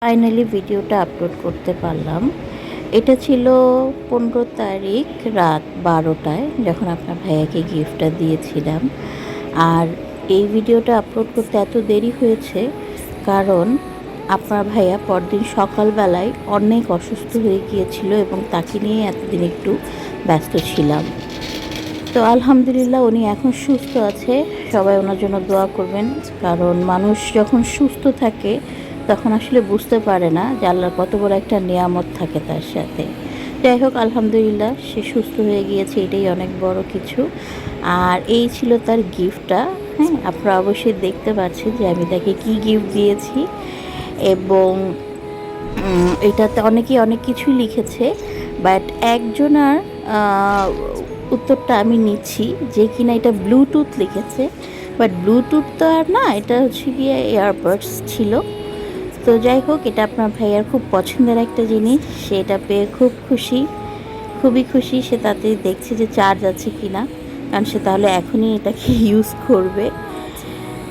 Finally ভিডিওটা upload করতে পারলাম। এটা ছিল 15 তারিখ রাত 12টায় যখন আপনার ভাইয়াকে গিফটটা দিয়েছিলাম। আর এই ভিডিওটা আপলোড করতে এত দেরি হয়েছে কারণ আপনার ভাইয়া পরদিন সকালবেলায় অনেক অসুস্থ হয়ে গিয়েছিল এবং তাকে নিয়ে এতদিন একটু ব্যস্ত ছিলাম। তো আলহামদুলিল্লাহ উনি এখন সুস্থ আছে। সবাই ওনার জন্য দোয়া করবেন, কারণ মানুষ যখন সুস্থ থাকে তখন আসলে বুঝতে পারে না যে আল্লাহর কত বড় একটা নিয়ামত থাকে তার সাথে। যাই হোক, আলহামদুলিল্লাহ সে সুস্থ হয়ে গিয়েছে, এটাই অনেক বড় কিছু। আর এই ছিল তার গিফটটা। হ্যাঁ, আপনারা অবশ্যই দেখতে পাচ্ছেন যে আমি তাকে কি গিফট দিয়েছি। এবং এটাতে অনেকেই অনেক কিছুই লিখেছে, বাট একজনার উত্তরটা আমি নিচ্ছি যে কিনা এটা ব্লুটুথ লিখেছে। বাট ব্লুটুথ তো আর না, এটা হচ্ছে গিয়ে এয়ারবাডস ছিল। তো যাই হোক, এটা আপনার ভাইয়ার খুব পছন্দের একটা জিনিস, সে এটা পেয়ে খুব খুশি, খুবই খুশি। সে তাতে দেখছে যে চার্জ আছে কি না, কারণ সে তাহলে এখনই এটাকে ইউজ করবে।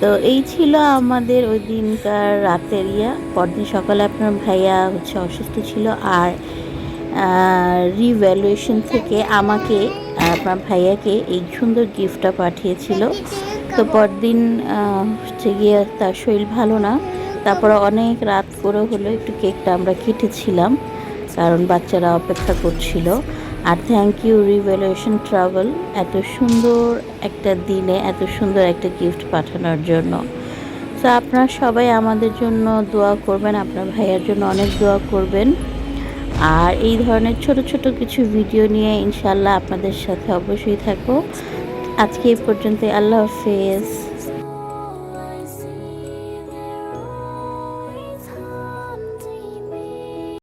তো এই ছিল আমাদের ওই দিনকার রাতের পরদিন সকালে আপনার ভাইয়া হচ্ছে অসুস্থ ছিল, আর রিভ্যালুয়েশন থেকে আমাকে আর আপনার ভাইয়াকে এই সুন্দর গিফটটা পাঠিয়েছিল। তো পরদিন হচ্ছে গিয়ে তার শরীর ভালো না, তারপরে অনেক রাত করে হলো একটু কেকটা আমরা কেটেছিলাম, কারণ বাচ্চারা অপেক্ষা করছিল। আর থ্যাংক ইউ রিভ্যালুয়েশন ট্রাভেল এত সুন্দর একটা দিনে এত সুন্দর একটা গিফট পাঠানোর জন্য। তো আপনারা সবাই আমাদের জন্য দোয়া করবেন, আপনার ভাইয়ার জন্য অনেক দোয়া করবেন। আর এই ধরনের ছোট ছোট কিছু ভিডিও নিয়ে ইনশাআল্লাহ আপনাদের সাথে অবশ্যই থাকবো। আজকে এই পর্যন্ত, আল্লাহ হাফেজ।